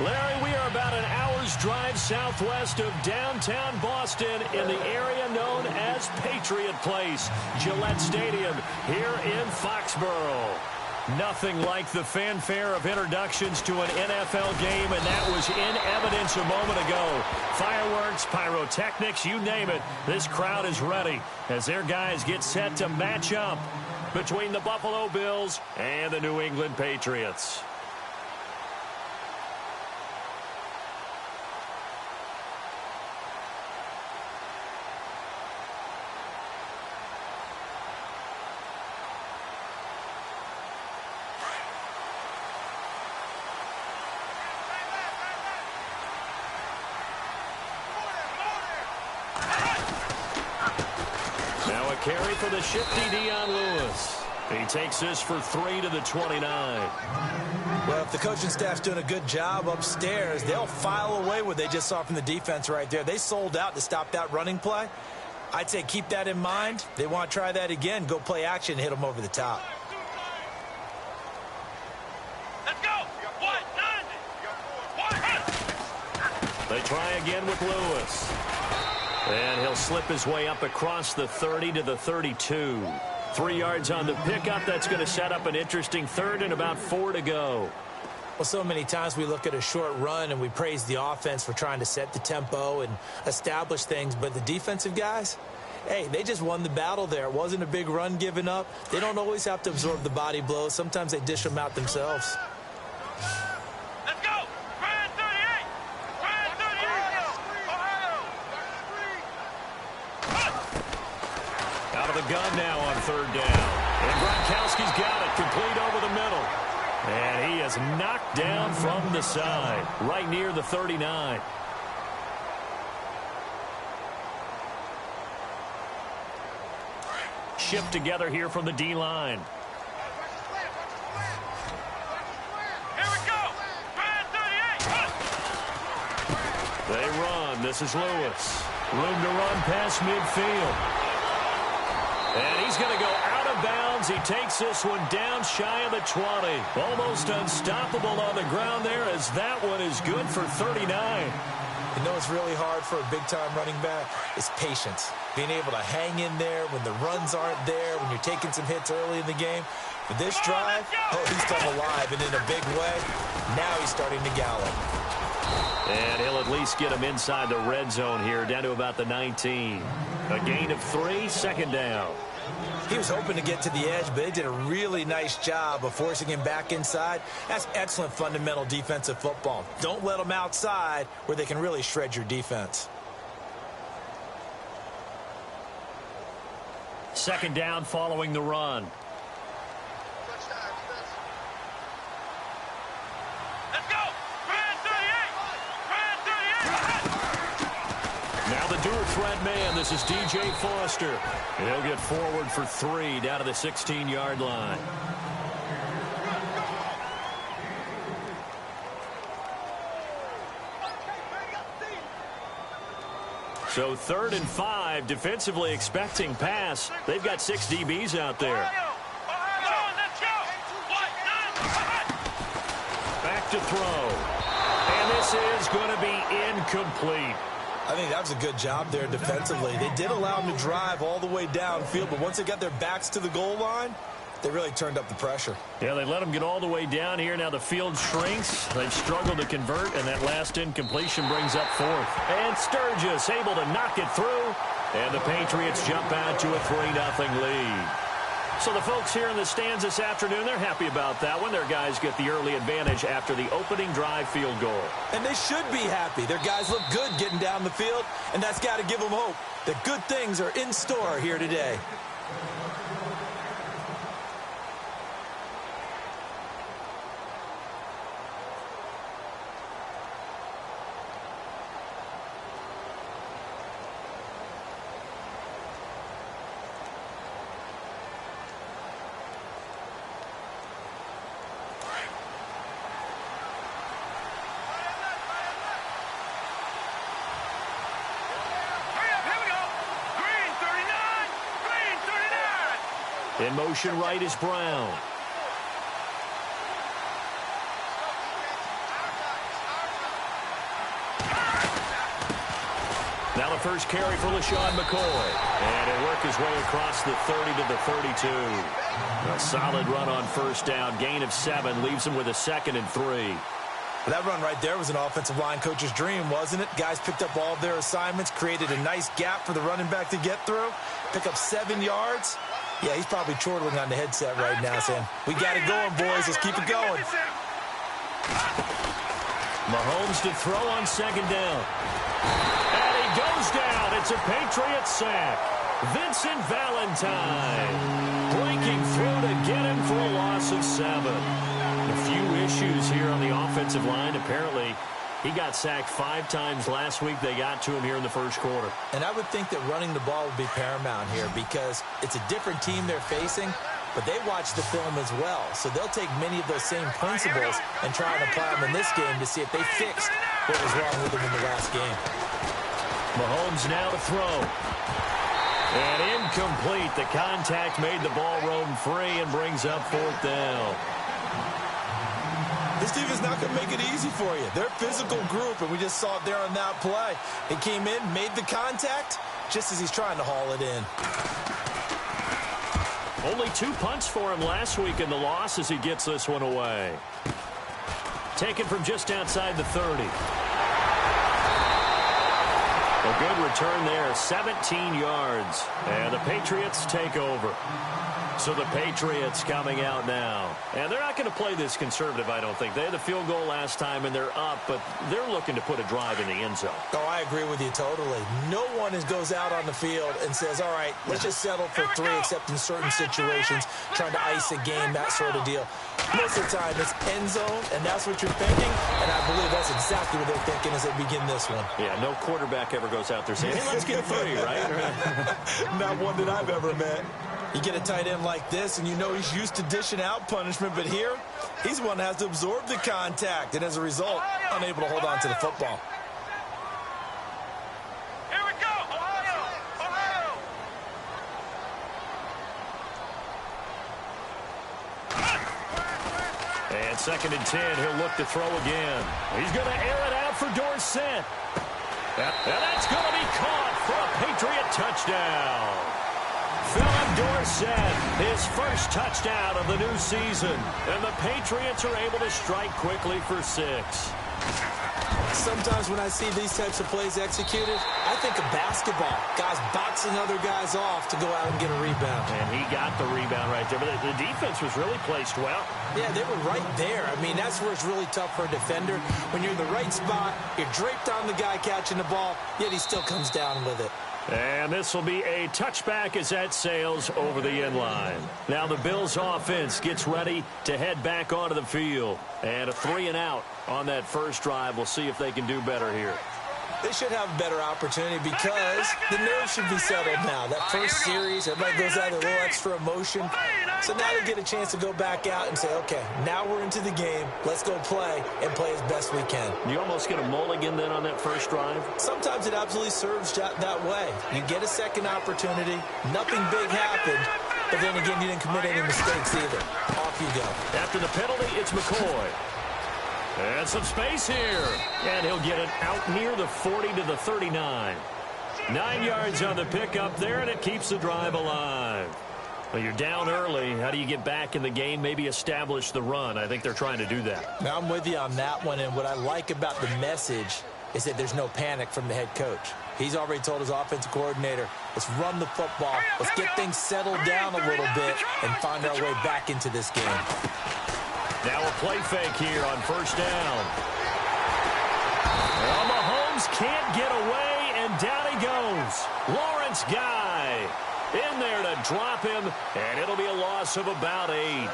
Larry, we are about an hour's drive southwest of downtown Boston in the area known as Patriot Place, Gillette Stadium, here in Foxborough. Nothing like the fanfare of introductions to an NFL game, and that was in evidence a moment ago. Fireworks, pyrotechnics, you name it. This crowd is ready as their guys get set to match up between the Buffalo Bills and the New England Patriots. Carry for the shifty Dion Lewis. He takes this for 3 to the 29. Well, if the coaching staff's doing a good job upstairs, they'll file away what they just saw from the defense right there. They sold out to stop that running play. I'd say keep that in mind. They want to try that again. Go play action, hit them over the top. Let's go. They try again with Lewis. And he'll slip his way up across the 30 to the 32. 3 yards on the pickup. That's going to set up an interesting third and about 4 to go. Well, so many times we look at a short run and we praise the offense for trying to set the tempo and establish things. But the defensive guys, hey, they just won the battle there. It wasn't a big run given up. They don't always have to absorb the body blows. Sometimes they dish them out themselves. Gun now on third down. And Gronkowski's got it, complete over the middle. And he is knocked down from the side, right near the 39. Shift together here from the D-line. Here we go. They run. This is Lewis. Room to run past midfield. And he's going to go out of bounds. He takes this one down shy of the 20. Almost unstoppable on the ground there as that one is good for 39. You know what's really hard for a big-time running back? Is patience. Being able to hang in there when the runs aren't there, when you're taking some hits early in the game. For this drive, oh, he's come alive and in a big way. Now he's starting to gallop. And he'll at least get him inside the red zone here, down to about the 19. A gain of 3, second down. He was hoping to get to the edge, but they did a really nice job of forcing him back inside. That's excellent fundamental defensive football. Don't let them outside where they can really shred your defense. Second down following the run. Threat man, this is DJ Foster. He'll get forward for 3 down to the 16-yard line. So 3rd and 5, defensively expecting pass. They've got 6 DBs out there. Back to throw. And this is going to be incomplete. I think that was a good job there defensively. They did allow them to drive all the way downfield, but once they got their backs to the goal line, they really turned up the pressure. Yeah, they let them get all the way down here. Now the field shrinks. They've struggled to convert, and that last incompletion brings up 4th. And Sturgis able to knock it through, and the Patriots jump out to a 3-0 lead. So the folks here in the stands this afternoon, they're happy about that one. Their guys get the early advantage after the opening drive field goal. And they should be happy. Their guys look good getting down the field, and that's got to give them hope that good things are in store here today. In motion right is Brown. Now the first carry for LaShawn McCoy. And he'll work his way across the 30 to the 32. A solid run on first down. Gain of 7 leaves him with a 2nd and 3. That run right there was an offensive line coach's dream, wasn't it? Guys picked up all of their assignments, created a nice gap for the running back to get through, pick up 7 yards. Yeah, he's probably chortling on the headset right now saying, we got it going, boys. Let's keep it going. Mahomes to throw on 2nd down. And he goes down. It's a Patriot sack. Vincent Valentine breaking through to get him for a loss of 7. A few issues here on the offensive line. Apparently, he got sacked 5 times last week. They got to him here in the first quarter. And I would think that running the ball would be paramount here because it's a different team they're facing, but they watch the film as well. So they'll take many of those same principles and try and apply them in this game to see if they fixed what was wrong with them in the last game. Mahomes now to throw. And incomplete. The contact made the ball roam free and brings up 4th down. This team is not going to make it easy for you. They're a physical group, and we just saw it there on that play. He came in, made the contact, just as he's trying to haul it in. Only 2 punts for him last week in the loss as he gets this one away. Taken from just outside the 30. A good return there, 17 yards. And the Patriots take over. So the Patriots coming out now. And they're not going to play this conservative, I don't think. They had the field goal last time, and they're up, but they're looking to put a drive in the end zone. Oh, I agree with you totally. No one goes out on the field and says, all right, let's just settle for 3, except in certain situations, trying to ice a game, that sort of deal. Most of the time, it's end zone, and that's what you're thinking, and I believe that's exactly what they're thinking as they begin this one. Yeah, no quarterback ever goes out there saying, hey, let's get 3, right? Not one that I've ever met. You get a tight end like this, and you know he's used to dishing out punishment, but here, he's the one that has to absorb the contact, and as a result, unable to hold on to the football. Here we go! Ohio! Ohio! And 2nd and 10, he'll look to throw again. He's going to air it out for Dorsett. And that's going to be caught for a Patriot touchdown. Philip Dorsett, his first touchdown of the new season. And the Patriots are able to strike quickly for 6. Sometimes when I see these types of plays executed, I think of basketball. Guys boxing other guys off to go out and get a rebound. And he got the rebound right there. But the defense was really placed well. Yeah, they were right there. I mean, that's where it's really tough for a defender. When you're in the right spot, you're draped on the guy catching the ball, yet he still comes down with it. And this will be a touchback as that sails over the end line. Now the Bills offense gets ready to head back onto the field. And a 3-and-out on that first drive. We'll see if they can do better here. They should have a better opportunity because the nerves should be settled now. That first series, everybody goes out with a little extra emotion. So now they get a chance to go back out and say, okay, now we're into the game. Let's go play and play as best we can. You almost get a mulligan then on that first drive? Sometimes it absolutely serves that way. You get a second opportunity. Nothing big happened. But then again, you didn't commit any mistakes either. Off you go. After the penalty, it's McCoy. And some space here. And he'll get it out near the 40 to the 39. 9 yards on the pickup there, and it keeps the drive alive. Well, you're down early. How do you get back in the game? Maybe establish the run. I think they're trying to do that. Now, I'm with you on that one, and what I like about the message is that there's no panic from the head coach. He's already told his offensive coordinator, let's run the football. Let's get things settled down a little bit and find our way back into this game. Now a play fake here on first down. Well, Mahomes can't get away, and down he goes. Lawrence Guy in there to drop him, and it'll be a loss of about 8.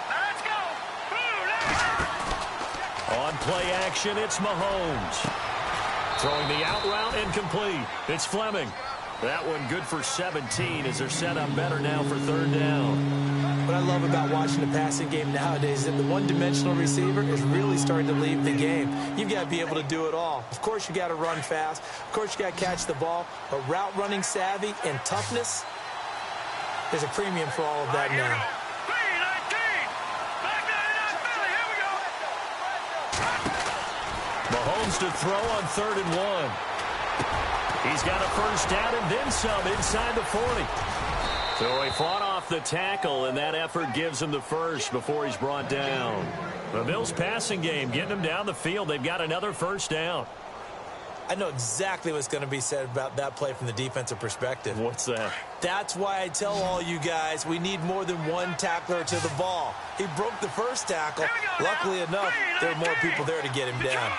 Let's go! On play action, it's Mahomes. Throwing the out route incomplete. It's Fleming. That one good for 17 as they're set up better now for third down. What I love about watching the passing game nowadays is that the one-dimensional receiver is really starting to leave the game. You've got to be able to do it all. Of course, you got to run fast. Of course, you got to catch the ball. But route running savvy and toughness, there's a premium for all of that now. Mahomes to throw on 3rd and 1. He's got a first down and then some inside the 40. So he fought off the tackle, and that effort gives him the first before he's brought down. The Bills' passing game getting them down the field. They've got another first down. I know exactly what's going to be said about that play from the defensive perspective. What's that? That's why I tell all you guys we need more than one tackler to the ball. He broke the first tackle. Luckily enough, there are more people there to get him down.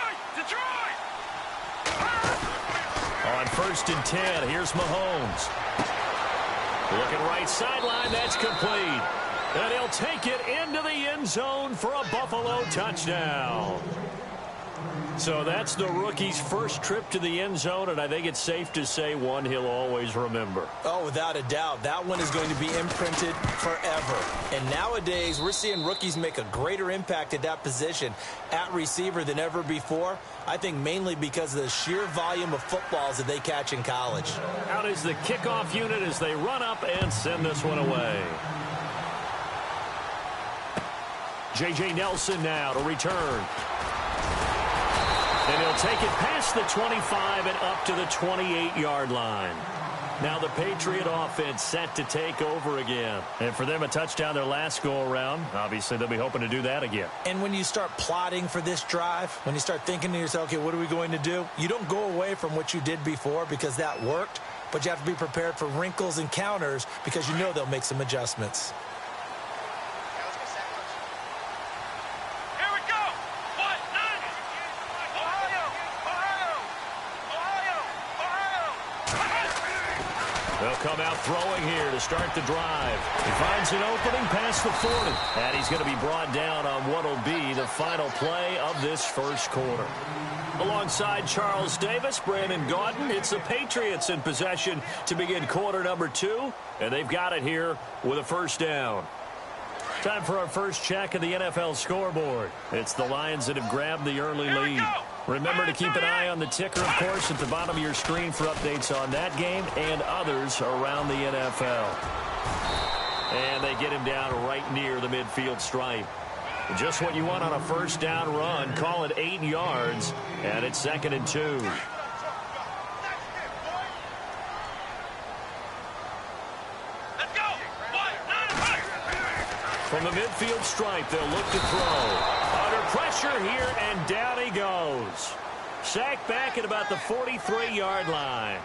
On 1st and 10, here's Mahomes. Looking right sideline, that's complete. And he'll take it into the end zone for a Buffalo touchdown. So that's the rookie's first trip to the end zone, and I think it's safe to say one he'll always remember. Oh, without a doubt. That one is going to be imprinted forever. And nowadays, we're seeing rookies make a greater impact at that position at receiver than ever before. I think mainly because of the sheer volume of footballs that they catch in college. Out is the kickoff unit as they run up and send this one away. J.J. Nelson now to return. And he'll take it past the 25 and up to the 28-yard line. Now the Patriot offense set to take over again. And for them, a touchdown their last go-around. Obviously, they'll be hoping to do that again. And when you start plotting for this drive, when you start thinking to yourself, okay, what are we going to do? You don't go away from what you did before because that worked, but you have to be prepared for wrinkles and counters because you know they'll make some adjustments. They'll come out throwing here to start the drive. He finds an opening past the 40. And he's going to be brought down on what will be the final play of this first quarter. Alongside Charles Davis, Brandon Gaudin, it's the Patriots in possession to begin quarter number 2. And they've got it here with a first down. Time for our first check of the NFL scoreboard. It's the Lions that have grabbed the early lead. Remember to keep an eye on the ticker, of course, at the bottom of your screen for updates on that game and others around the NFL. And they get him down right near the midfield stripe. Just what you want on a first down run. Call it 8 yards, and it's 2nd and 2. From the midfield stripe, they'll look to throw. Under pressure here, and down he goes. Sacked back at about the 43-yard line.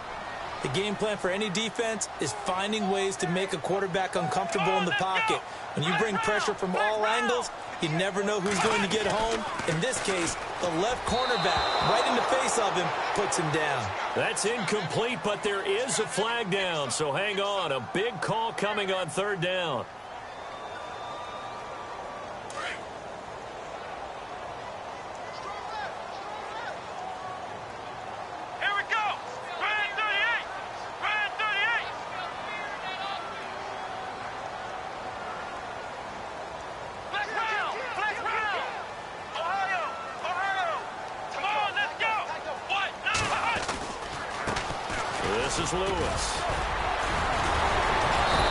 The game plan for any defense is finding ways to make a quarterback uncomfortable in the pocket. When you bring pressure from all angles, you never know who's going to get home. In this case, the left cornerback, right in the face of him, puts him down. That's incomplete, but there is a flag down, so hang on. A big call coming on 3rd down. This is Lewis.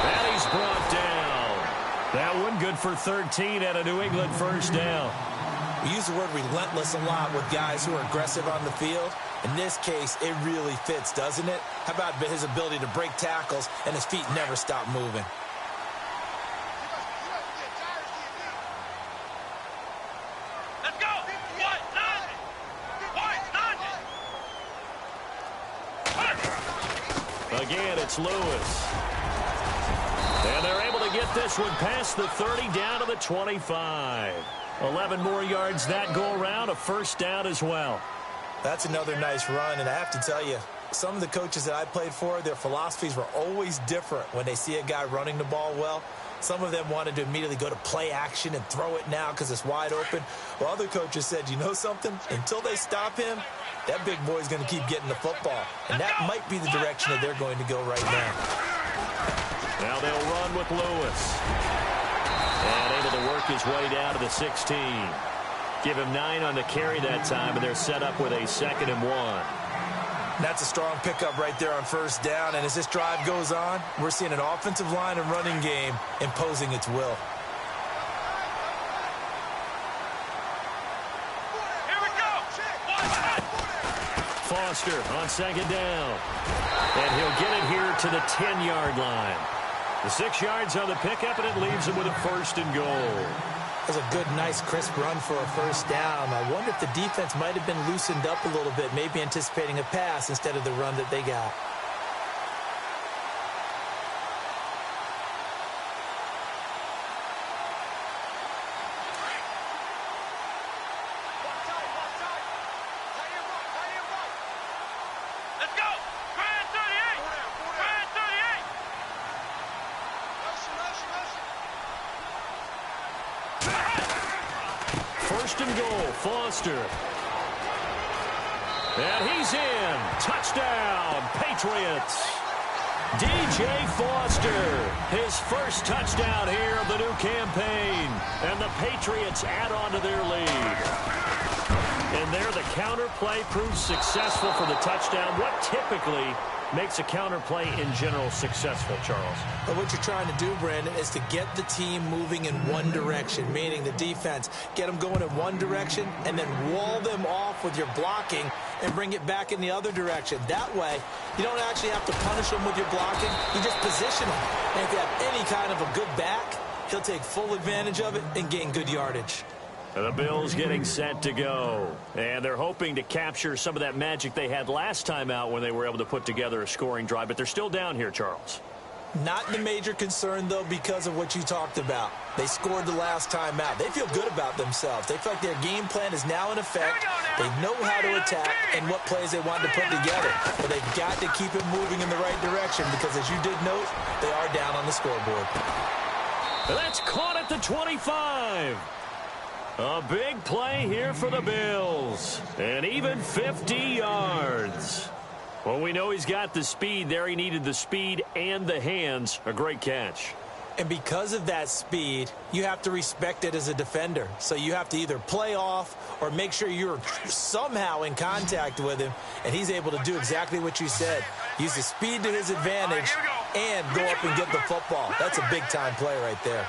And he's brought down. That one good for 13 at a New England first down. We use the word relentless a lot with guys who are aggressive on the field. In this case, it really fits, doesn't it? How about his ability to break tackles and his feet never stop moving? Again, it's Lewis. And they're able to get this one past the 30 down to the 25. 11 more yards that go around, a first down as well. That's another nice run, and I have to tell you, some of the coaches that I played for, their philosophies were always different when they see a guy running the ball well. Some of them wanted to immediately go to play action and throw it now because it's wide open. While other coaches said, you know something? Until they stop him, that big boy's going to keep getting the football. And that might be the direction that they're going to go right now. Now they'll run with Lewis. And able to work his way down to the 16. Give him 9 on the carry that time, and they're set up with a 2nd and 1. That's a strong pickup right there on first down. And as this drive goes on, we're seeing an offensive line and running game imposing its will. Here we go. Foster on second down. And he'll get it here to the 10-yard line. The 6 yards on the pickup, and it leaves him with a first and goal. That's a good, nice, crisp run for a first down. I wonder if the defense might have been loosened up a little bit, maybe anticipating a pass instead of the run that they got. First and goal, Foster. And he's in. Touchdown, Patriots. DJ Foster, his first touchdown here of the new campaign. And the Patriots add on to their lead. And there the counter play proves successful for the touchdown. What typically makes a counter play in general successful, Charles? But what you're trying to do, Brandon, is to get the team moving in one direction, meaning the defense, get them going in one direction and then wall them off with your blocking and bring it back in the other direction. That way, you don't actually have to punish them with your blocking. You just position them. And if you have any kind of a good back, he'll take full advantage of it and gain good yardage. The Bills getting set to go. And they're hoping to capture some of that magic they had last time out when they were able to put together a scoring drive. But they're still down here, Charles. Not the major concern, though, because of what you talked about. They scored the last time out. They feel good about themselves. They feel like their game plan is now in effect. They know how to attack and what plays they want to put together. But they've got to keep it moving in the right direction because, as you did note, they are down on the scoreboard. That's caught at the 25. A big play here for the Bills. And even 50 yards. Well, we know he's got the speed there. He needed the speed and the hands. A great catch. And because of that speed, you have to respect it as a defender. So you have to either play off or make sure you're somehow in contact with him. And he's able to do exactly what you said. Use the speed to his advantage and go up and get the football. That's a big-time play right there.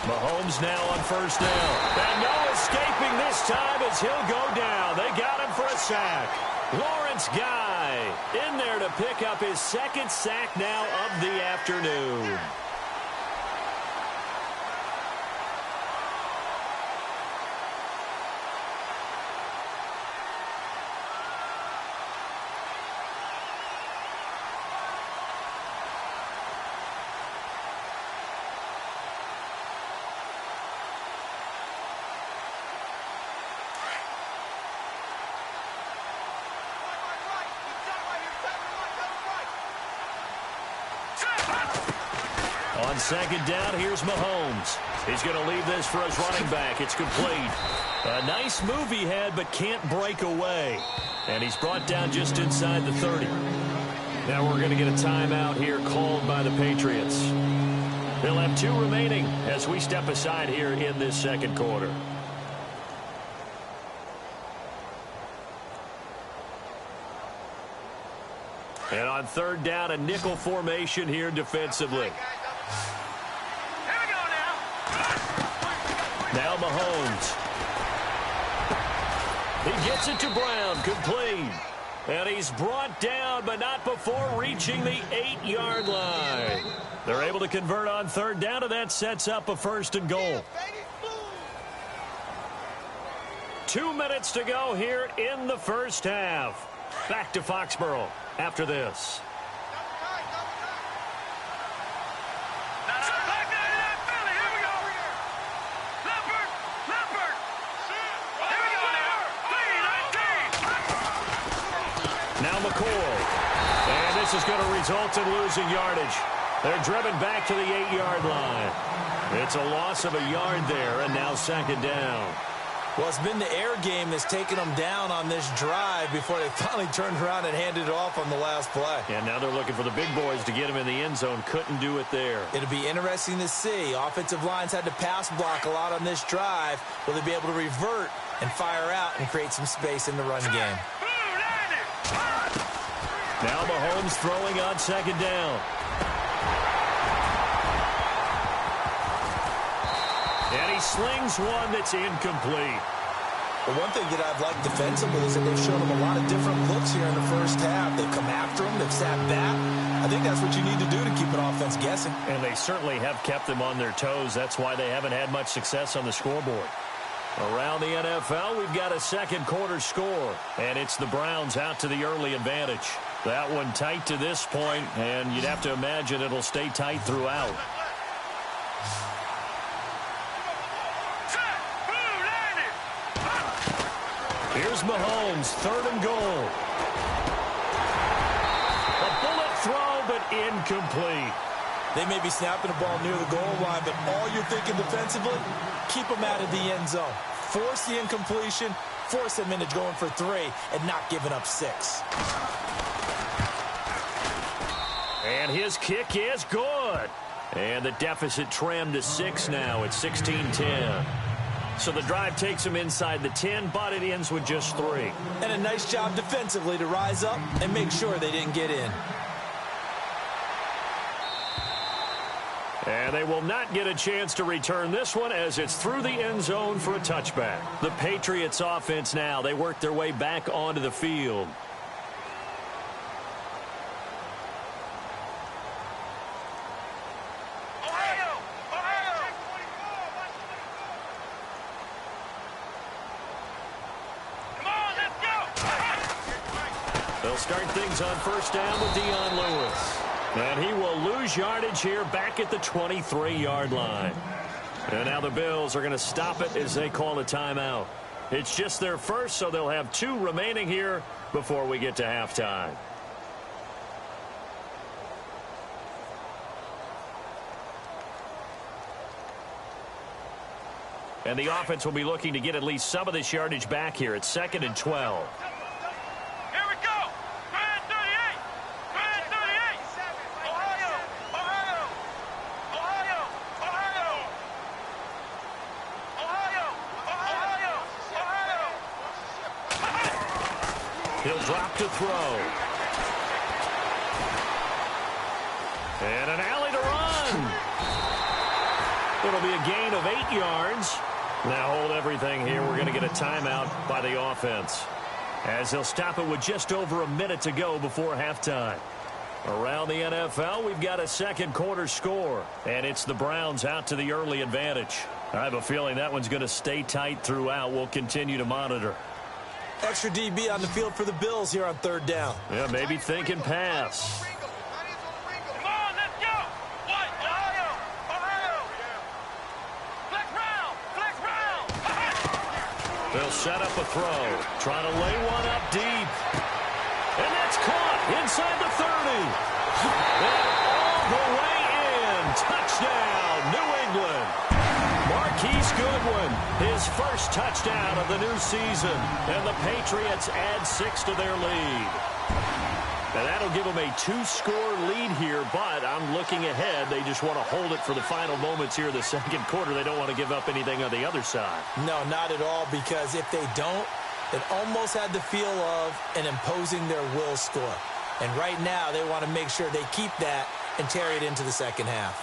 Mahomes now on first down. And no escaping this time as he'll go down. They got him for a sack. Lawrence Guy in there to pick up his second sack now of the afternoon. On second down, here's Mahomes. He's going to leave this for his running back. It's complete. A nice move he had, but can't break away. And he's brought down just inside the 30. Now we're going to get a timeout here called by the Patriots. They'll have 2 remaining as we step aside here in this second quarter. And on third down, a nickel formation here defensively. Now Mahomes. He gets it to Brown, complete. And he's brought down, but not before reaching the 8-yard line. They're able to convert on third down, and that sets up a first and goal. 2 minutes to go here in the first half. Back to Foxborough after this. Now McCoy. And this is going to result in losing yardage. They're driven back to the 8-yard line. It's a loss of a yard there, and now second down. Well, it's been the air game that's taken them down on this drive before they finally turned around and handed it off on the last play. And now they're looking for the big boys to get him in the end zone. Couldn't do it there. It'll be interesting to see. Offensive lines had to pass block a lot on this drive. Will they be able to revert and fire out and create some space in the run game? Now Mahomes throwing on second down. And he slings one that's incomplete. But one thing that I've liked defensively is that they've shown them a lot of different looks here in the first half. They've come after them. They've sat back. I think that's what you need to do to keep an offense guessing. And they certainly have kept them on their toes. That's why they haven't had much success on the scoreboard. Around the NFL, we've got a second quarter score, and it's the Browns out to the early advantage. That one tight to this point, and you'd have to imagine it'll stay tight throughout. Here's Mahomes, 3rd and goal. A bullet throw, but incomplete. They may be snapping the ball near the goal line, but all you're thinking defensively, keep them out of the end zone. Force the incompletion, force them into going for 3, and not giving up 6. And his kick is good. And the deficit trimmed to 6 now at 16-10. So the drive takes him inside the 10, but it ends with just 3. And a nice job defensively to rise up and make sure they didn't get in. And they will not get a chance to return this one as it's through the end zone for a touchback. The Patriots offense now, they work their way back onto the field. They'll start things on first down with Dion Lewis. And he will lose yardage here back at the 23-yard line. And now the Bills are going to stop it as they call a timeout. It's just their first, so they'll have 2 remaining here before we get to halftime. And the offense will be looking to get at least some of this yardage back here. It's 2nd and 12. He'll drop to throw. And an alley to run. It'll be a gain of 8 yards. Now hold everything here. We're going to get a timeout by the offense, as they'll stop it with just over a minute to go before halftime. Around the NFL, we've got a second quarter score, and it's the Browns out to the early advantage. I have a feeling that one's going to stay tight throughout. We'll continue to monitor. Extra DB on the field for the Bills here on 3rd down. Yeah, maybe thinking pass. Come on, let's go. What? Ohio. Flex round. They'll set up a throw. Trying to lay one up deep. And that's caught inside the 30. And all the way in. Touchdown, New England. Marquise Goodwin, his first touchdown of the new season. And the Patriots add 6 to their lead. And that'll give them a 2-score lead here, but I'm looking ahead. They just want to hold it for the final moments here in the second quarter. They don't want to give up anything on the other side. No, not at all, because if they don't, it almost had the feel of an imposing their will score. And right now, they want to make sure they keep that and carry it into the second half.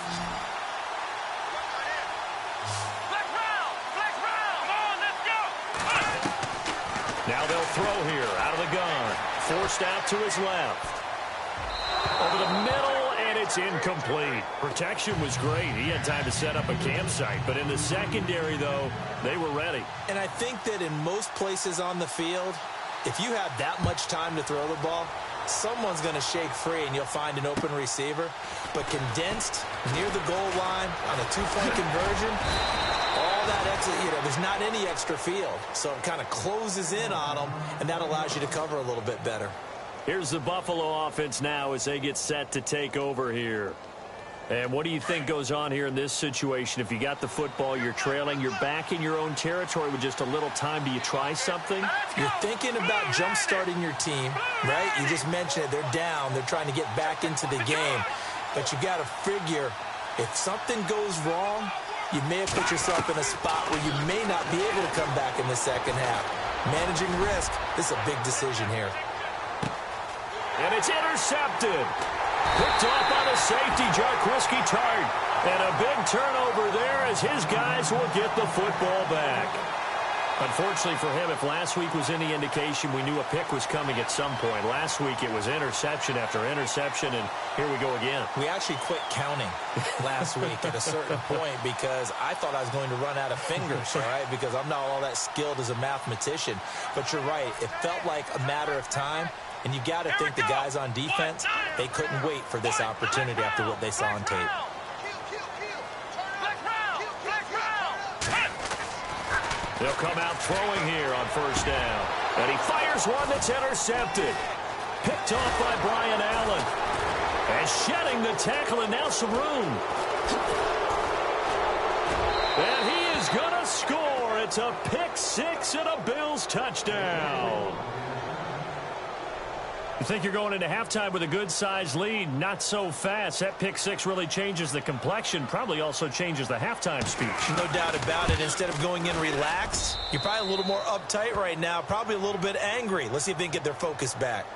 Now they'll throw here out of the gun. Forced out to his left. Over the middle, and it's incomplete. Protection was great. He had time to set up a campsite. But in the secondary, though, they were ready. And I think that in most places on the field, if you have that much time to throw the ball, someone's going to shake free and you'll find an open receiver. But condensed near the goal line on a 2-point conversion, all that extra, there's not any extra field. So it kind of closes in on them, and that allows you to cover a little bit better. Here's the Buffalo offense now as they get set to take over here. And what do you think goes on here in this situation? If you got the football, you're trailing, you're back in your own territory with just a little time. Do you try something? You're thinking about jump-starting your team, right? You just mentioned it. They're down. They're trying to get back into the game. But you got to figure, if something goes wrong, you may have put yourself in a spot where you may not be able to come back in the second half. Managing risk, this is a big decision here. And it's intercepted. Picked off on a safety, Jarquiski Tart. And a big turnover there as his guys will get the football back. Unfortunately for him, if last week was any indication, we knew a pick was coming at some point. Last week it was interception after interception, and here we go again. We actually quit counting last week at a certain point because I thought I was going to run out of fingers, all right, because I'm not all that skilled as a mathematician. But you're right. It felt like a matter of time, and you got to think the guys on defense, they couldn't wait for this opportunity after what they saw on tape. They'll come out throwing here on first down. And he fires one that's intercepted. Picked off by Brian Allen. And shedding the tackle, and now some room. And he is going to score. It's a pick six and a Bills touchdown. You think you're going into halftime with a good-sized lead? Not so fast. That pick six really changes the complexion, probably also changes the halftime speech. No doubt about it. Instead of going in relaxed, you're probably a little more uptight right now, probably a little bit angry. Let's see if they can get their focus back.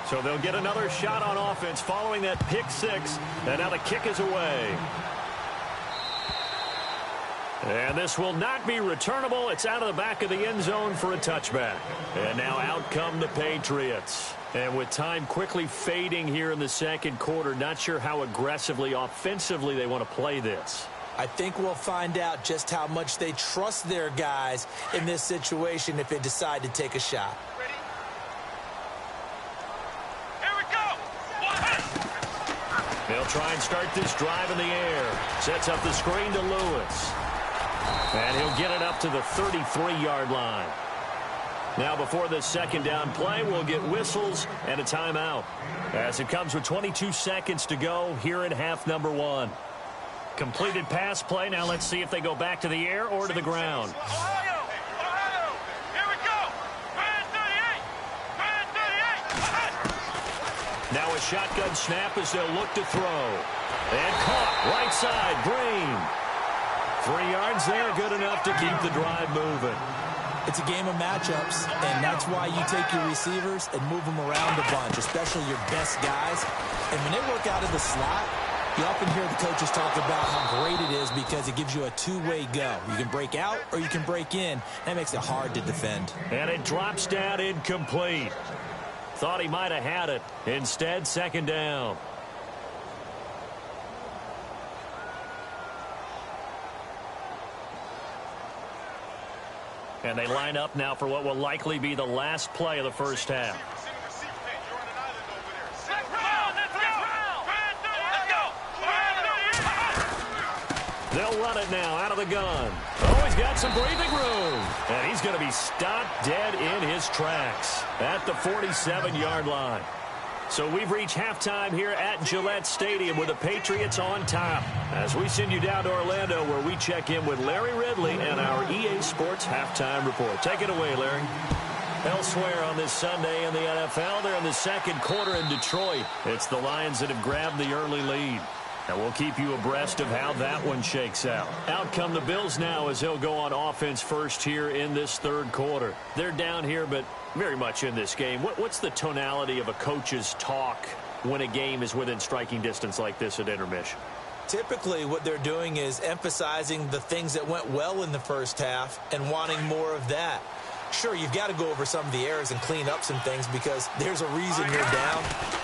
So they'll get another shot on offense following that pick six, and now the kick is away. And this will not be returnable. It's out of the back of the end zone for a touchback. And now out come the Patriots. And with time quickly fading here in the second quarter, not sure how aggressively, offensively they want to play this. I think we'll find out just how much they trust their guys in this situation if they decide to take a shot. Ready? Here we go. They'll try and start this drive in the air. Sets up the screen to Lewis. And he'll get it up to the 33-yard line. Now before this second down play, we'll get whistles and a timeout. As it comes with 22 seconds to go here in half number one. Completed pass play. Now let's see if they go back to the air or to the ground. Ohio! Ohio! Here we go! Brand 38! Brand 38! Now a shotgun snap as they'll look to throw. And caught right side, Green. 3 yards there, good enough to keep the drive moving. It's a game of matchups, and that's why you take your receivers and move them around a bunch, especially your best guys. And when they work out of the slot, you often hear the coaches talk about how great it is because it gives you a two-way go. You can break out or you can break in. That makes it hard to defend. And it drops down incomplete. Thought he might have had it. Instead, second down. And they line up now for what will likely be the last play of the first half. They'll run it now out of the gun. Oh, he's got some breathing room. And he's going to be stopped dead in his tracks at the 47-yard line. So we've reached halftime here at Gillette Stadium with the Patriots on top. As we send you down to Orlando where we check in with Larry Ridley and our EA Sports Halftime Report. Take it away, Larry. Elsewhere on this Sunday in the NFL, they're in the second quarter in Detroit. It's the Lions that have grabbed the early lead. And we'll keep you abreast of how that one shakes out. Out come the Bills now as they'll go on offense first here in this third quarter. They're down here, but very much in this game. What's the tonality of a coach's talk when a game is within striking distance like this at intermission? Typically, what they're doing is emphasizing the things that went well in the first half and wanting more of that. Sure, you've got to go over some of the errors and clean up some things because there's a reason you're down.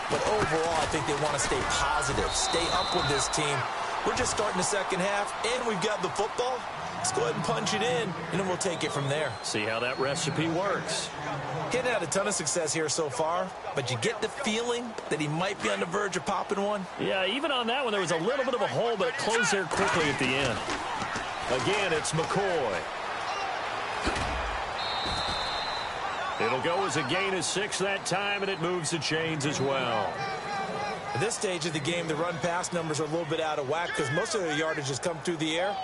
But overall, I think they want to stay positive, stay up with this team. We're just starting the second half, and we've got the football. Let's go ahead and punch it in, and then we'll take it from there. See how that recipe works. He hadn't had a ton of success here so far, but you get the feeling that he might be on the verge of popping one. Yeah, even on that one, there was a little bit of a hole, but it closed there quickly at the end. Again, it's McCoy. It'll go as a gain of 6 that time, and it moves the chains as well. At this stage of the game, the run-pass numbers are a little bit out of whack because most of their yardage has come through the air.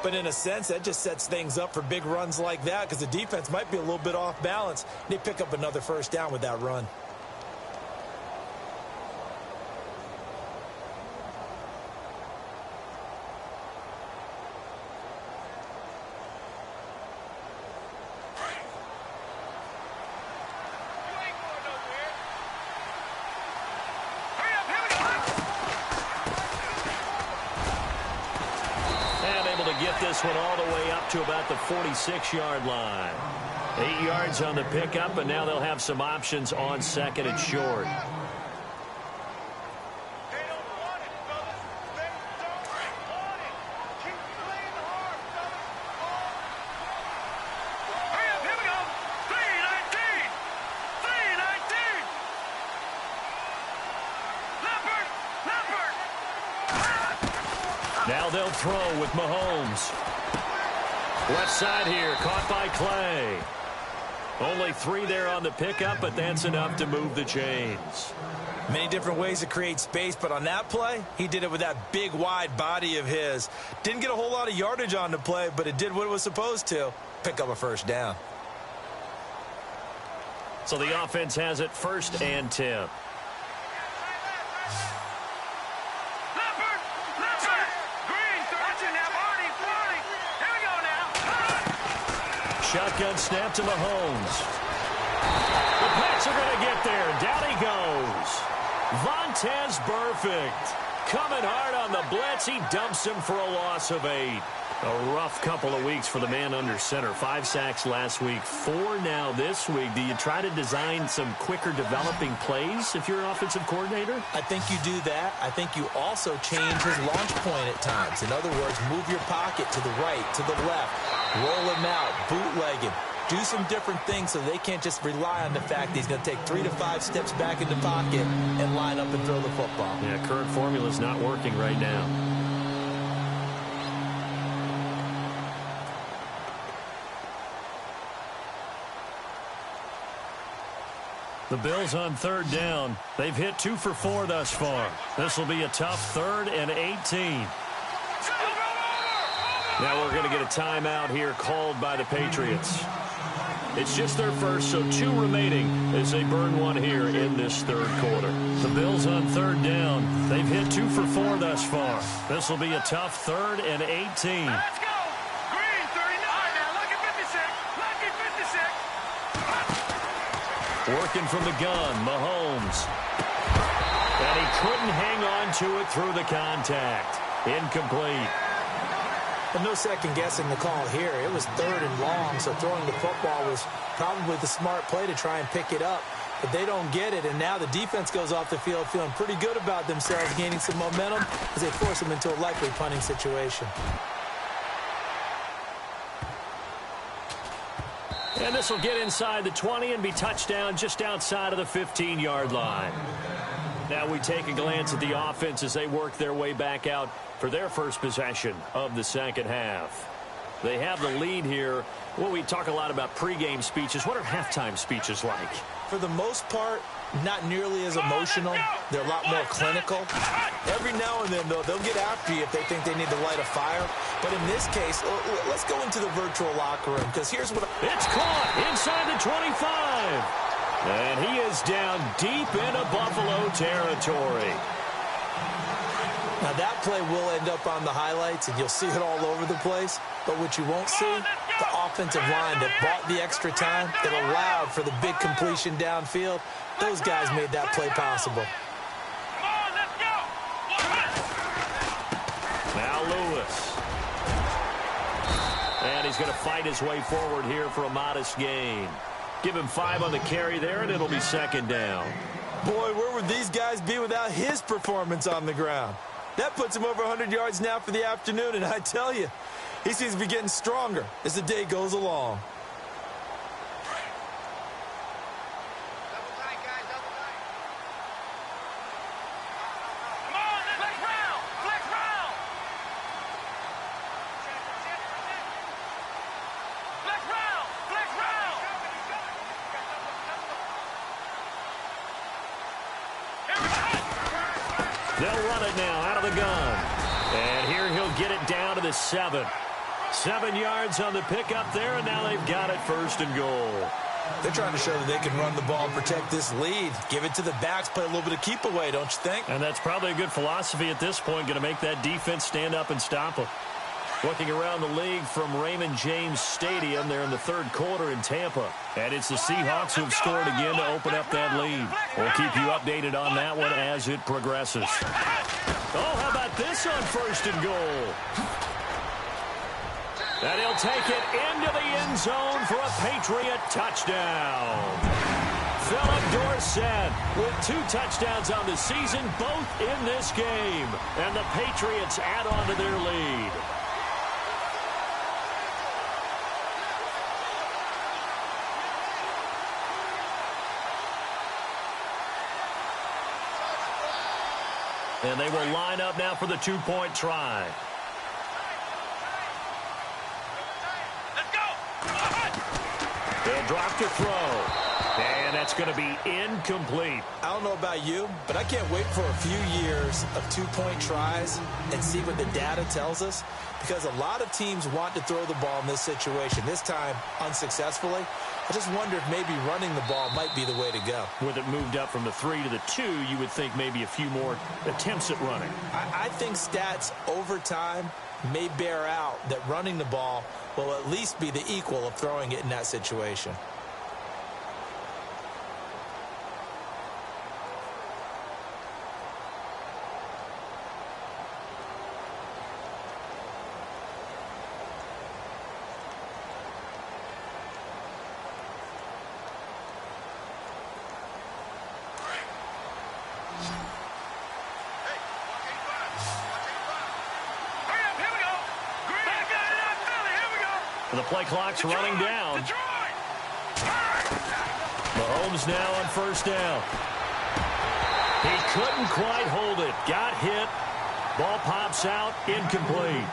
But in a sense, that just sets things up for big runs like that because the defense might be a little bit off balance. They pick up another first down with that run. get this one all the way up to about the 46-yard line. 8 yards on the pickup, and now they'll have some options on second and short. Now they'll throw with Mahomes. Left side here, caught by Clay. Only 3 there on the pickup, but that's enough to move the chains. Many different ways to create space, but on that play, he did it with that big, wide body of his. Didn't get a whole lot of yardage on the play, but it did what it was supposed to. Pick up a first down. So the offense has it 1st and 10. Shotgun snap to Mahomes. The Pats are going to get there. Down he goes. Vontaze Burfict coming hard on the blitz. He dumps him for a loss of 8. A rough couple of weeks for the man under center. 5 sacks last week, 4 now this week. Do you try to design some quicker developing plays if you're an offensive coordinator? I think you do that. I think you also change his launch point at times. In other words, move your pocket to the right, to the left. Roll him out, bootleg him. Do some different things so they can't just rely on the fact that he's going to take 3 to 5 steps back in the pocket and line up and throw the football. Yeah, current formula is not working right now. The Bills on 3rd down. They've hit 2 for 4 thus far. This will be a tough 3rd and 18. Now we're going to get a timeout here called by the Patriots. It's just their first, so 2 remaining as they burn 1 here in this 3rd quarter. The Bills on 3rd down. They've hit 2 for 4 thus far. This will be a tough 3rd and 18. Let's go! Green, 39. Now lucky 56. Lucky 56. Working from the gun, Mahomes. And he couldn't hang on to it through the contact. Incomplete. But no second guessing the call here. It was 3rd and long, so throwing the football was probably the smart play to try and pick it up. But they don't get it, and now the defense goes off the field feeling pretty good about themselves, gaining some momentum as they force them into a likely punting situation. And this will get inside the 20 and be touchdown just outside of the 15-yard line. Now we take a glance at the offense as they work their way back out for their first possession of the 2nd half. They have the lead here. Well, we talk a lot about pregame speeches. What are halftime speeches like? For the most part, not nearly as emotional. They're a lot more clinical. Every now and then, though, they'll get after you if they think they need to light a fire. But in this case, let's go into the virtual locker room, because here's what... It's caught inside the 25. And he is down deep into Buffalo territory. Now, that play will end up on the highlights, and you'll see it all over the place. But what you won't see, the offensive line that bought the extra time, that allowed for the big completion downfield, those guys made that play possible. Now Lewis. And he's going to fight his way forward here for a modest gain. Give him 5 on the carry there, and it'll be 2nd down. Boy, where would these guys be without his performance on the ground? That puts him over 100 yards now for the afternoon, and I tell you, he seems to be getting stronger as the day goes along. They'll run it now out of the gun. And here he'll get it down to the 7. 7 yards on the pickup there, and now they've got it 1st and goal. They're trying to show that they can run the ball and protect this lead. Give it to the backs, play a little bit of keep away, don't you think? And that's probably a good philosophy at this point, going to make that defense stand up and stop them. Looking around the league from Raymond James Stadium, they're in the 3rd quarter in Tampa. And it's the Seahawks who have scored again to open up that lead. We'll keep you updated on that one as it progresses. Oh, how about this on 1st and goal? And he'll take it into the end zone for a Patriot touchdown. Philip Dorsett with 2 touchdowns on the season, both in this game. And the Patriots add on to their lead. And they will line up now for the 2-point try. Let's go. They'll drop to throw. And that's going to be incomplete. I don't know about you, but I can't wait for a few years of 2-point tries and see what the data tells us, because a lot of teams want to throw the ball in this situation, this time unsuccessfully. I just wonder if maybe running the ball might be the way to go. With it moved up from the 3 to the 2, you would think maybe a few more attempts at running. I think stats over time may bear out that running the ball will at least be the equal of throwing it in that situation. The play clock's running down. Mahomes now on first down. He couldn't quite hold it. Got hit. Ball pops out. Incomplete.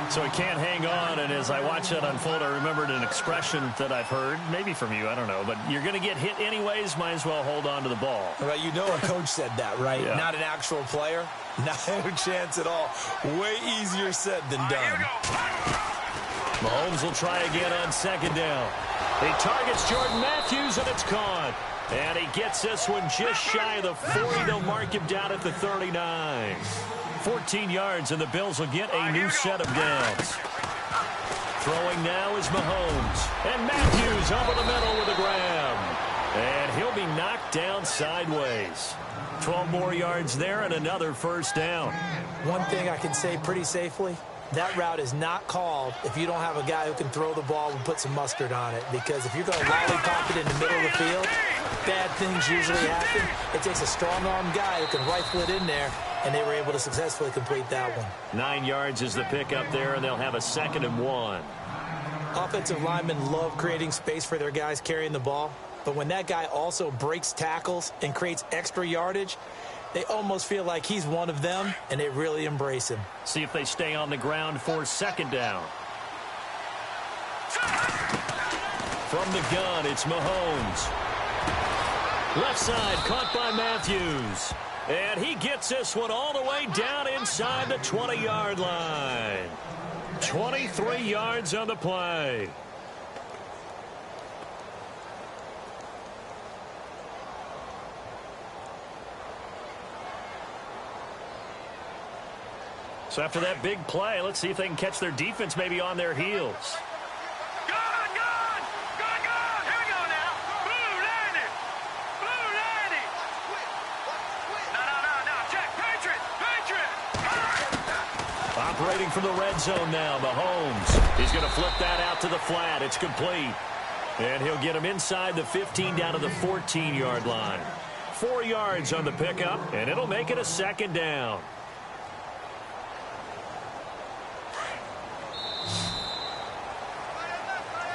So he can't hang on, and as I watch that unfold, I remembered an expression that I've heard, maybe from you, I don't know, but you're going to get hit anyways, might as well hold on to the ball. Right, you know a coach said that, right? Yeah. Not an actual player. Not a chance at all. Way easier said than done. Mahomes will try again on second down. He targets Jordan Matthews, and it's caught. And he gets this one just shy of the 40. They'll mark him down at the 39. 14 yards, and the Bills will get a new set of downs. Throwing now is Mahomes. And Matthews over the middle with a grab. And he'll be knocked down sideways. 12 more yards there and another first down. One thing I can say pretty safely, that route is not called if you don't have a guy who can throw the ball and put some mustard on it. Because if you're going to lollipop it in the middle of the field, bad things usually happen. It takes a strong-armed guy who can rifle it in there, and they were able to successfully complete that one. 9 yards is the pickup there, and they'll have a 2nd and 1. Offensive linemen love creating space for their guys carrying the ball, but when that guy also breaks tackles and creates extra yardage, they almost feel like he's one of them, and they really embrace him. See if they stay on the ground for second down. From the gun, it's Mahomes. Left side, caught by Matthews. And he gets this one all the way down inside the 20-yard line. 23 yards on the play. So after that big play, let's see if they can catch their defense maybe on their heels. Gone! Here we go now. Blue landing. No. Check. Patriot. Operating from the red zone now, Mahomes. He's going to flip that out to the flat. It's complete. And he'll get him inside the 15 down to the 14-yard line. 4 yards on the pickup, and it'll make it a 2nd down.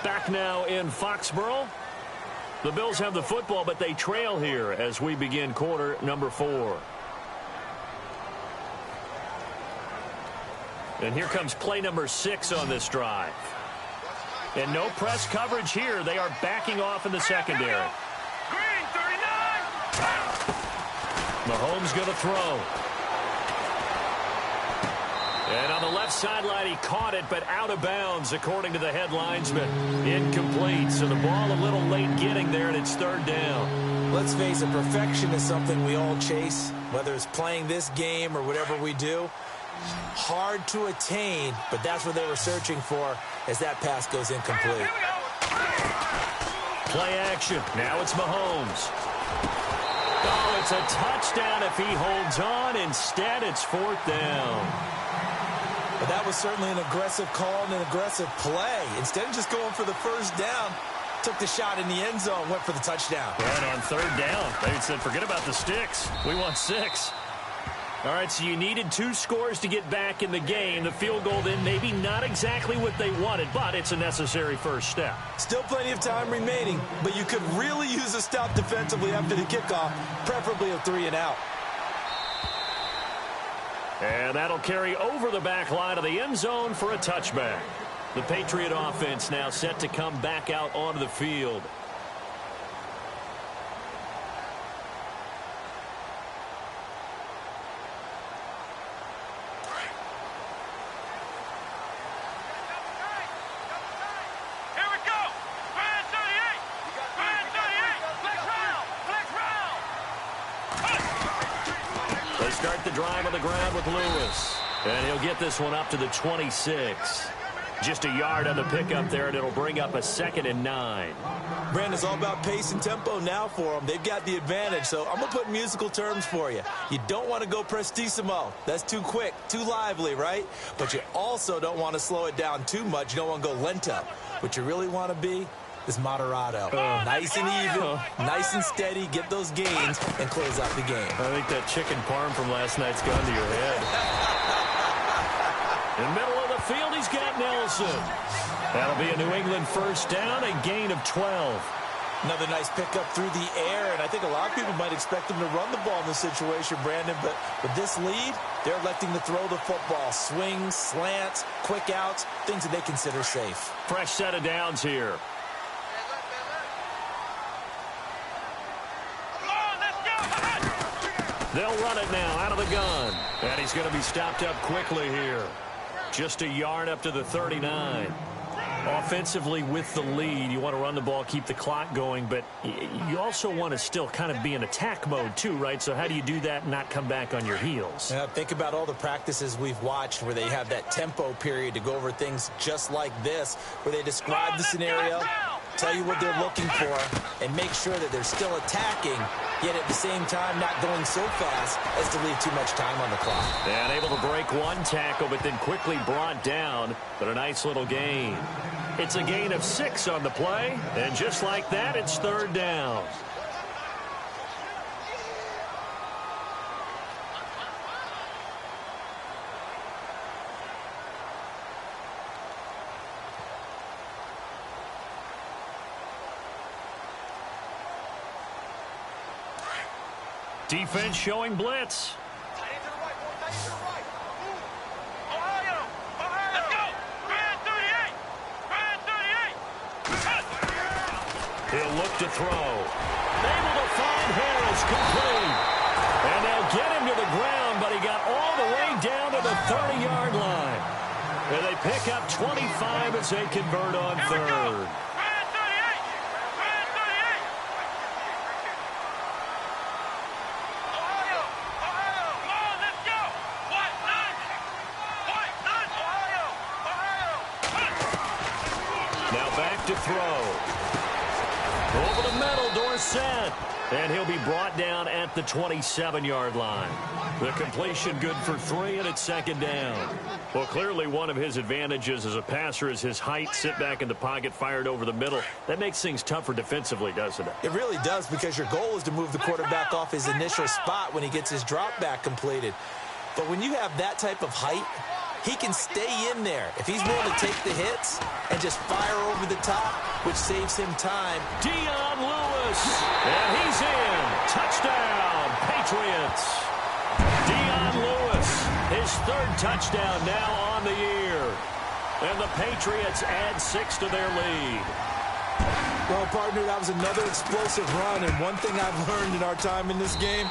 Back now in Foxborough. The Bills have the football, but they trail here as we begin quarter number 4. And here comes play number 6 on this drive. And no press coverage here. They are backing off in the secondary. Green, 39. Mahomes going to throw. And on the left sideline, he caught it, but out of bounds, according to the head linesman. Incomplete, so the ball a little late getting there, and it's 3rd down. Let's face it, perfection is something we all chase, whether it's playing this game or whatever we do. Hard to attain, but that's what they were searching for as that pass goes incomplete. Play action. Now it's Mahomes. Oh, it's a touchdown if he holds on. Instead, it's 4th down. But that was certainly an aggressive call and an aggressive play. Instead of just going for the first down, took the shot in the end zone, went for the touchdown. Right on third down. They said, forget about the sticks. We want 6. All right, so you needed 2 scores to get back in the game. The field goal then maybe not exactly what they wanted, but it's a necessary first step. Still plenty of time remaining, but you could really use a stop defensively after the kickoff, preferably a 3 and out. And that'll carry over the back line of the end zone for a touchback. The Patriot offense now set to come back out onto the field. Start the drive on the ground with Lewis. And he'll get this one up to the 26. Just a yard on the pickup there, and it'll bring up a 2nd and 9. Brandon, it's all about pace and tempo now for them. They've got the advantage, so I'm going to put musical terms for you. You don't want to go prestissimo. That's too quick, too lively, right? But you also don't want to slow it down too much. You don't want to go lento. What you really want to be is moderato. Nice and even, nice and steady, get those gains, and close out the game. I think that chicken parm from last night's gone to your head. In the middle of the field, he's got Nelson. That'll be a New England first down, a gain of 12. Another nice pickup through the air, and I think a lot of people might expect him to run the ball in this situation, Brandon, but with this lead, they're electing to throw the football. Swings, slants, quick outs, things that they consider safe. Fresh set of downs here. They'll run it now out of the gun. And he's going to be stopped up quickly here. Just a yard up to the 39. Offensively with the lead, you want to run the ball, keep the clock going, but you also want to still kind of be in attack mode too, right? So how do you do that and not come back on your heels? Yeah, think about all the practices we've watched where they have that tempo period to go over things just like this, where they describe the scenario, tell you what they're looking for, and make sure that they're still attacking, yet at the same time not going so fast as to leave too much time on the clock. And able to break one tackle, but then quickly brought down, but a nice little gain. It's a gain of 6 on the play, and just like that, it's third down. Defense showing blitz. He'll look to throw. Able to find Harris, complete. And they'll get him to the ground, but he got all the way down to the 30-yard line. And they pick up 25 as they convert on third. Now back to throw. Over the middle, Dorsett. And he'll be brought down at the 27-yard line. The completion good for 3, and it's second down. Well, clearly one of his advantages as a passer is his height. Sit back in the pocket, fired over the middle. That makes things tougher defensively, doesn't it? It really does, because your goal is to move the quarterback off his initial spot when he gets his drop back completed. But when you have that type of height, he can stay in there if he's willing to take the hits and just fire over the top, which saves him time. Dion Lewis, and he's in. Touchdown, Patriots. Dion Lewis, his 3rd touchdown now on the year. And the Patriots add 6 to their lead. Well, partner, that was another explosive run, and one thing I've learned in our time in this game,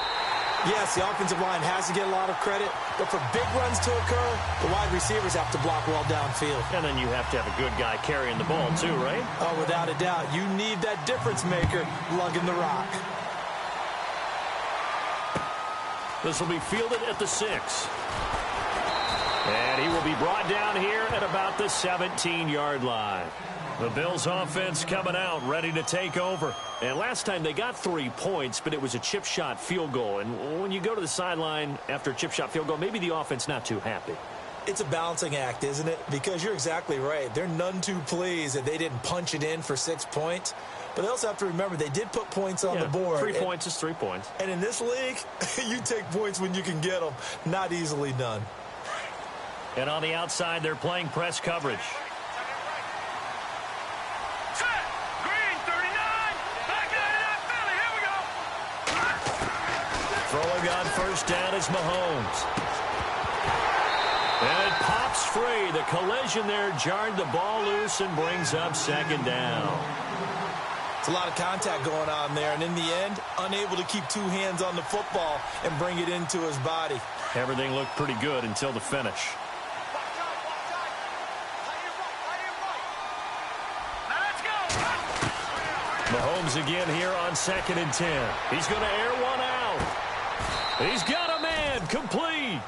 yes, the offensive line has to get a lot of credit, but for big runs to occur, the wide receivers have to block well downfield. And then you have to have a good guy carrying the ball too, right? Oh, without a doubt. You need that difference maker lugging the rock. This will be fielded at the 6. And he will be brought down here at about the 17-yard line. The Bills offense coming out, ready to take over. And last time they got 3 points, but it was a chip shot field goal. And when you go to the sideline after a chip shot field goal, maybe the offense not too happy. It's a balancing act, isn't it? Because you're exactly right. They're none too pleased that they didn't punch it in for 6 points. But they also have to remember they did put points on the board. 3 points is 3 points. And in this league, you take points when you can get them. Not easily done. And on the outside, they're playing press coverage. Throwing on first down is Mahomes. And it pops free. The collision there jarred the ball loose and brings up second down. It's a lot of contact going on there, and in the end, unable to keep two hands on the football and bring it into his body. Everything looked pretty good until the finish. Mahomes again here on 2nd and 10. He's going to air one out. He's got a man complete.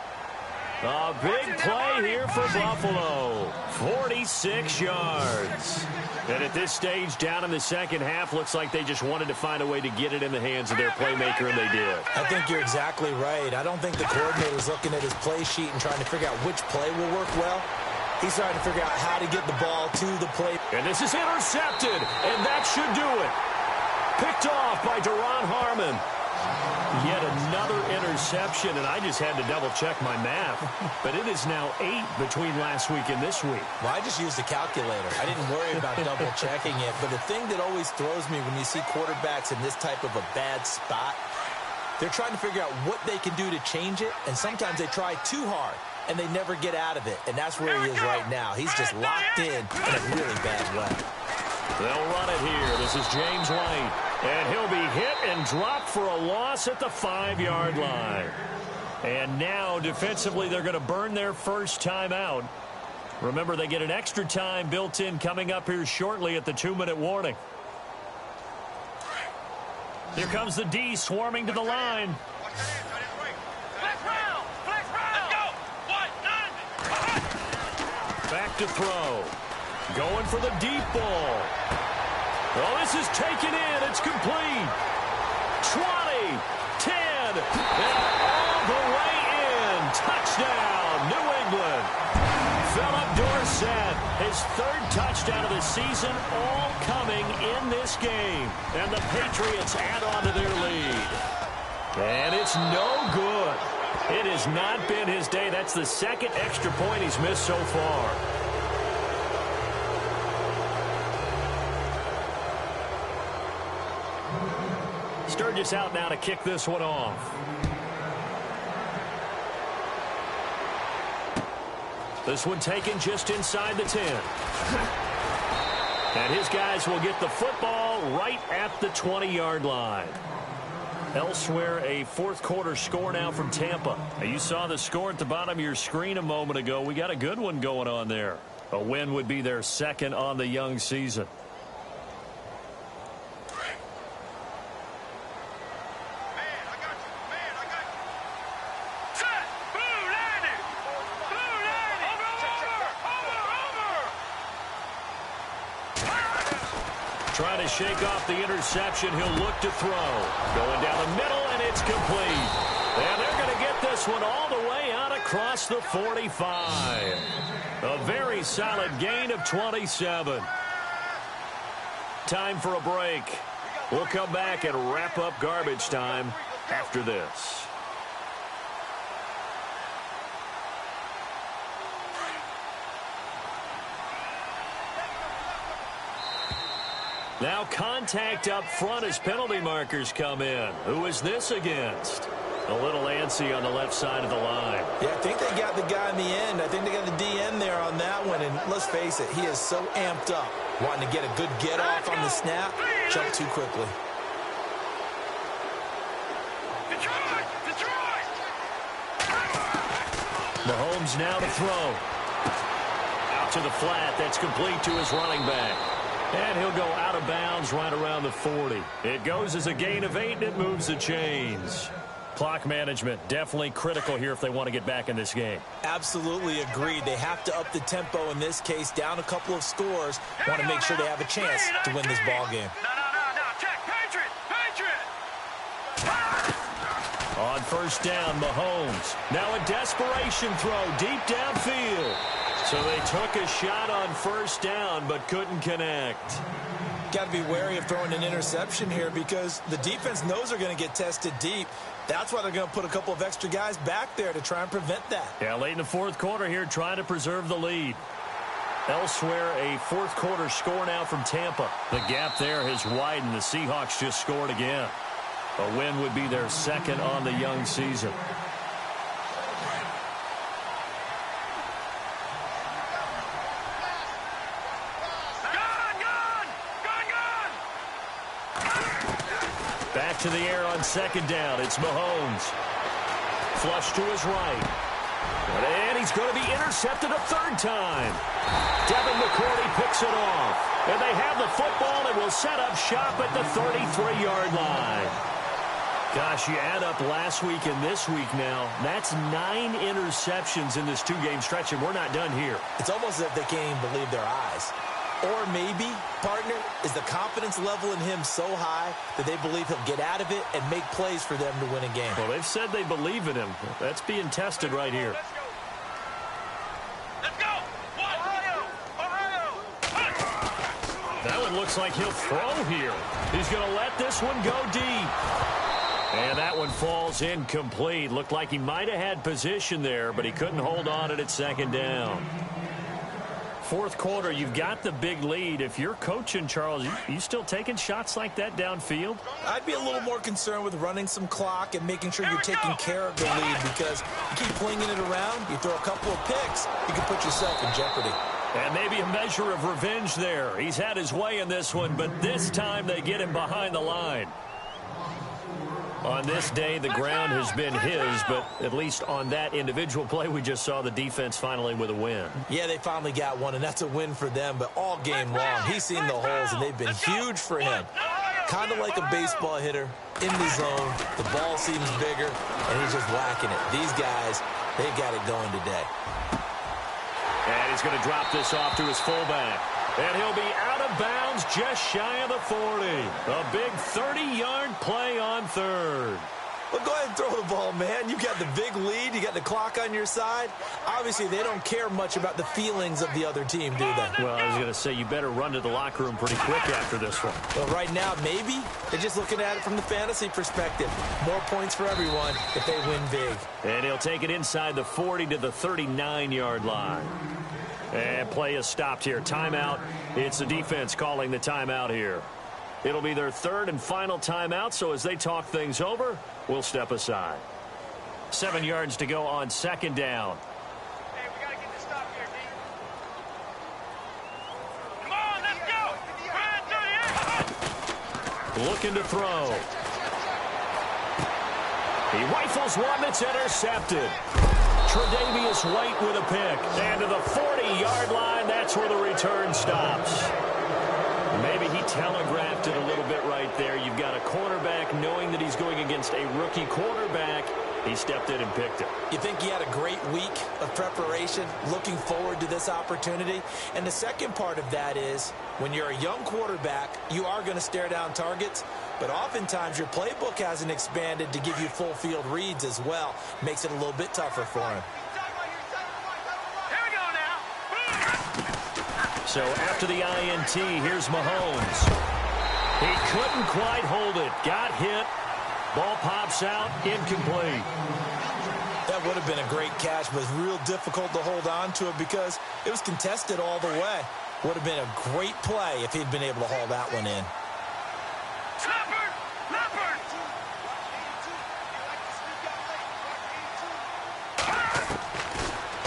A big play here for Buffalo. 46 yards. And at this stage, down in the second half, looks like they just wanted to find a way to get it in the hands of their playmaker, and they did. I think you're exactly right. I don't think the coordinator's looking at his play sheet and trying to figure out which play will work well. He's trying to figure out how to get the ball to the play. And this is intercepted, and that should do it. Picked off by Duron Harmon. Yet another interception, and I just had to double-check my math. But it is now 8 between last week and this week. Well, I just used a calculator. I didn't worry about double-checking it. But the thing that always throws me when you see quarterbacks in this type of a bad spot, they're trying to figure out what they can do to change it, and sometimes they try too hard, and they never get out of it. And that's where he is right now. He's just locked in a really bad way. They'll run it here. This is James White. And he'll be hit and dropped for a loss at the 5-yard line. And now, defensively, they're going to burn their first timeout. Remember, they get an extra time built in coming up here shortly at the 2-minute warning. Here comes the D swarming to the line. Back to throw. Going for the deep ball. Oh, this is taken in. It's complete. 20, 10, and all the way in. Touchdown, New England. Philip Dorsett, his 3rd touchdown of the season, all coming in this game. And the Patriots add on to their lead. And it's no good. It has not been his day. That's the 2nd extra point he's missed so far. Sturgis out now to kick this one off. This one taken just inside the 10. And his guys will get the football right at the 20-yard line. Elsewhere, a 4th quarter score now from Tampa. You saw the score at the bottom of your screen a moment ago. We got a good one going on there. A win would be their 2nd on the young season. Trying to shake off the interception. He'll look to throw. Going down the middle, and it's complete. And they're going to get this one all the way out across the 45. A very solid gain of 27. Time for a break. We'll come back and wrap up garbage time after this. Now contact up front as penalty markers come in. Who is this against? A little antsy on the left side of the line. Yeah, I think they got the guy in the end. I think they got the DN there on that one. And let's face it, he is so amped up, wanting to get a good get-off on the snap, jump too quickly. Mahomes now to throw. Out to the flat. That's complete to his running back. And he'll go out of bounds right around the 40. It goes as a gain of 8, and it moves the chains. Clock management definitely critical here if they want to get back in this game. Absolutely agreed. They have to up the tempo in this case, down a couple of scores. Want to make sure they have a chance to win this ball game. No. Check. Patriot. On first down, Mahomes. Now a desperation throw deep downfield. So they took a shot on first down but couldn't connect. Got to be wary of throwing an interception here because the defense knows they're going to get tested deep. That's why they're going to put a couple of extra guys back there to try and prevent that. Yeah, late in the fourth quarter here, trying to preserve the lead. Elsewhere, a fourth quarter score now from Tampa. The gap there has widened. The Seahawks just scored again. A win would be their second on the young season. Back to the air on second down. It's Mahomes. Flush to his right. And he's going to be intercepted a third time. Devin McCourty picks it off. And they have the football and will set up shop at the 33-yard line. Gosh, you add up last week and this week now. That's 9 interceptions in this two-game stretch, and we're not done here. It's almost as if they can't even believe their eyes. Or maybe, partner, is the confidence level in him so high that they believe he'll get out of it and make plays for them to win a game. Well, they've said they believe in him. That's being tested right here. Let's go! Ohio! That one looks like he'll throw here. He's going to let this one go deep. And that one falls incomplete. Looked like he might have had position there, but he couldn't hold on at second down. Fourth quarter, you've got the big lead. If you're coaching, Charles, you still taking shots like that downfield? I'd be a little more concerned with running some clock and making sure you're taking care of the lead because you keep flinging it around, you throw a couple of picks, you can put yourself in jeopardy. And maybe a measure of revenge there. He's had his way in this one, but this time they get him behind the line. On this day, the ground has been his, but at least on that individual play, we just saw the defense finally with a win. Yeah, they finally got one, and that's a win for them, but all game long, he's seen the holes, and they've been huge for him. Kind of like a baseball hitter in the zone. The ball seems bigger, and he's just whacking it. These guys, they've got it going today. And he's going to drop this off to his fullback. And he'll be out of bounds just shy of the 40. A big 30-yard play on third. Well, go ahead and throw the ball, man. You got the big lead. You got the clock on your side. Obviously, they don't care much about the feelings of the other team, do they? Well, I was going to say, you better run to the locker room pretty quick after this one. Well, right now, maybe they're just looking at it from the fantasy perspective. More points for everyone if they win big. And he'll take it inside the 40 to the 39-yard line. And play is stopped here. Timeout. It's the defense calling the timeout here. It'll be their third and final timeout, so as they talk things over, we'll step aside. 7 yards to go on second down. Hey, we got to get this stop here, D. Come on, let's go! Run, 38! Looking to throw. He rifles one that's intercepted. Tre'Davious White with a pick. And to the 40-yard line, that's where the return stops. Maybe he telegraphed it a little bit right there. You've got a cornerback knowing that he's going against a rookie quarterback. He stepped in and picked it. You think he had a great week of preparation, looking forward to this opportunity? And the second part of that is, when you're a young quarterback, you are going to stare down targets, but oftentimes your playbook hasn't expanded to give you full field reads as well. Makes it a little bit tougher for him. Here we go now! So after the INT, here's Mahomes. He couldn't quite hold it. Got hit. Ball pops out, incomplete. That would have been a great catch, but it's real difficult to hold on to it because it was contested all the way. Would have been a great play if he'd been able to haul that one in.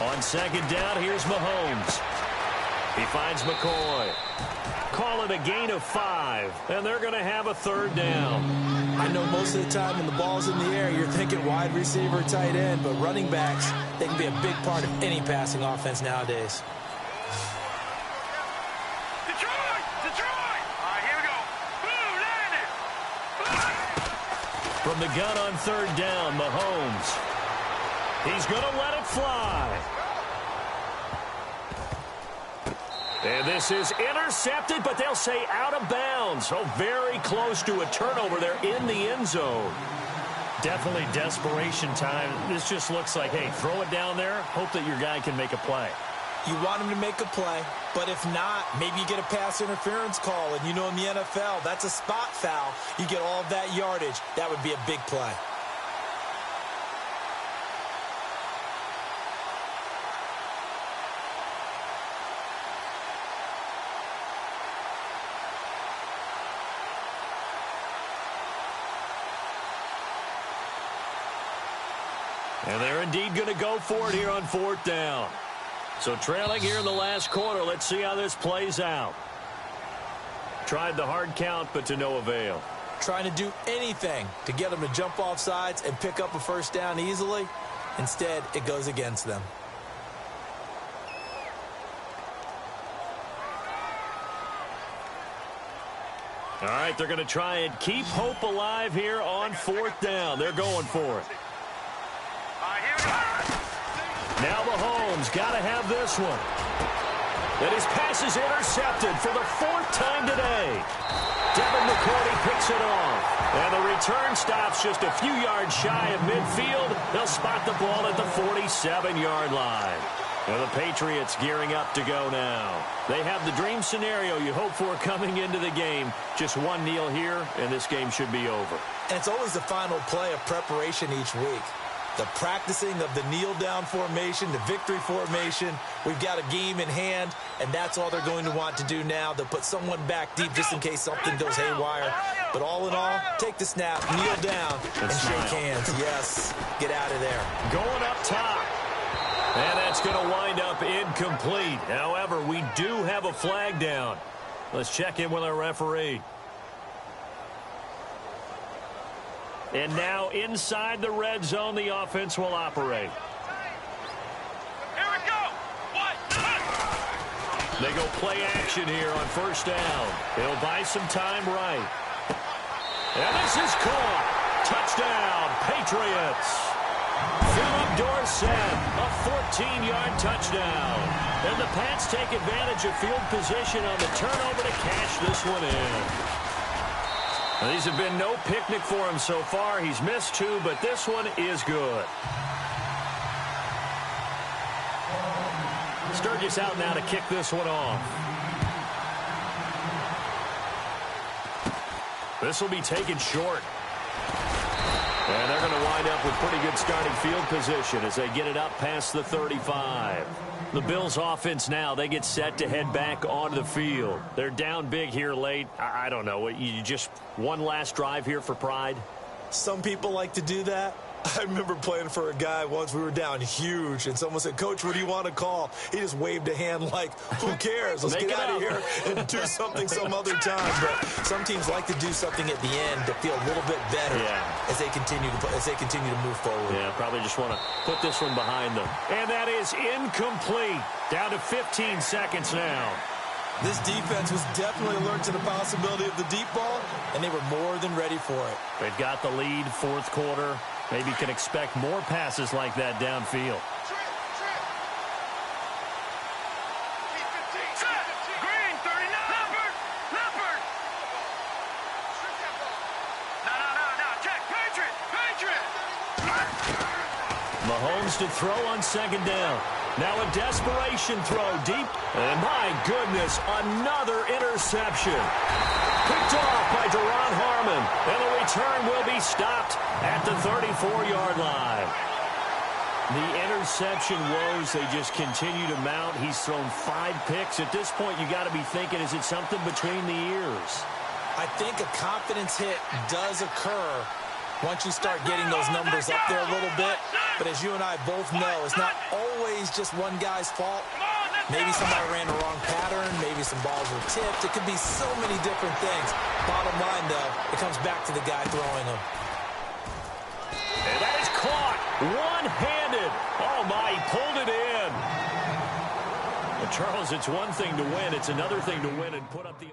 On second down, here's Mahomes. He finds McCoy. Call it a gain of 5, and they're going to have a third down. I know most of the time when the ball's in the air, you're thinking wide receiver, tight end, but running backs, they can be a big part of any passing offense nowadays. Detroit! All right, here we go. Boom, landed! From the gun on third down, Mahomes. He's going to let it fly. And this is intercepted, but they'll say out of bounds. So very close to a turnover there in the end zone. Definitely desperation time. This just looks like, hey, throw it down there, hope that your guy can make a play. You want him to make a play, but if not, maybe you get a pass interference call, and you know in the NFL, that's a spot foul. You get all of that yardage. That would be a big play. And they're indeed going to go for it here on 4th down. So trailing here in the last quarter. Let's see how this plays out. Tried the hard count, but to no avail. Trying to do anything to get them to jump off sides and pick up a first down easily. Instead, it goes against them. All right, they're going to try and keep hope alive here on 4th down. They're going for it. Now Mahomes got to have this one. And his pass is intercepted for the 4th time today. Devin McCourty picks it off. And the return stops just a few yards shy of midfield. They'll spot the ball at the 47-yard line. And the Patriots gearing up to go now. They have the dream scenario you hope for coming into the game. Just one kneel here, and this game should be over. And it's always the final play of preparation each week. The practicing of the kneel-down formation, the victory formation. We've got a game in hand, and that's all they're going to want to do now. They'll put someone back deep just in case something goes haywire. But all in all, take the snap, kneel down, and shake hands. Yes, get out of there. Going up top. And that's going to wind up incomplete. However, we do have a flag down. Let's check in with our referee. And now inside the red zone, the offense will operate. Here we go. They go play action here on 1st down. It'll buy some time right. And this is caught. Touchdown, Patriots. Philip Dorsett, a 14-yard touchdown. And the Pats take advantage of field position on the turnover to cash this one in. These have been no picnic for him so far. He's missed 2, but this one is good. Sturgis out now to kick this one off. This will be taken short. And they're going to wind up with pretty good starting field position as they get it up past the 35. The Bills offense now, they get set to head back onto the field. They're down big here late. I don't know. You just one last drive here for pride? Some people like to do that. I remember playing for a guy once. We were down huge, and someone said, "Coach, what do you want to call?" He just waved a hand like, who cares? Let's get out of here and do something some other time. But some teams like to do something at the end to feel a little bit better as they continue to move forward. Yeah, probably just want to put this one behind them. And that is incomplete. Down to 15 seconds now. This defense was definitely alert to the possibility of the deep ball, and they were more than ready for it. They've got the lead, 4th quarter. Maybe can expect more passes like that downfield. Green, 39. Leopard. No. Check. Patriot. Mahomes to throw on 2nd down. Now a desperation throw deep. And my goodness, another interception. Picked off by Duron Harmon. And the return will be stopped at the 34-yard line. The interception woes, they just continue to mount. He's thrown 5 picks. At this point, you got to be thinking, is it something between the ears? I think a confidence hit does occur once you start getting those numbers up there a little bit. But as you and I both know, it's not always just one guy's fault. Maybe somebody ran the wrong pattern. Maybe some balls were tipped. It could be so many different things. Bottom line, though, it comes back to the guy throwing them. And that is caught one-handed. Oh, my, he pulled it in. But Charles, it's one thing to win. It's another thing to win and put up the...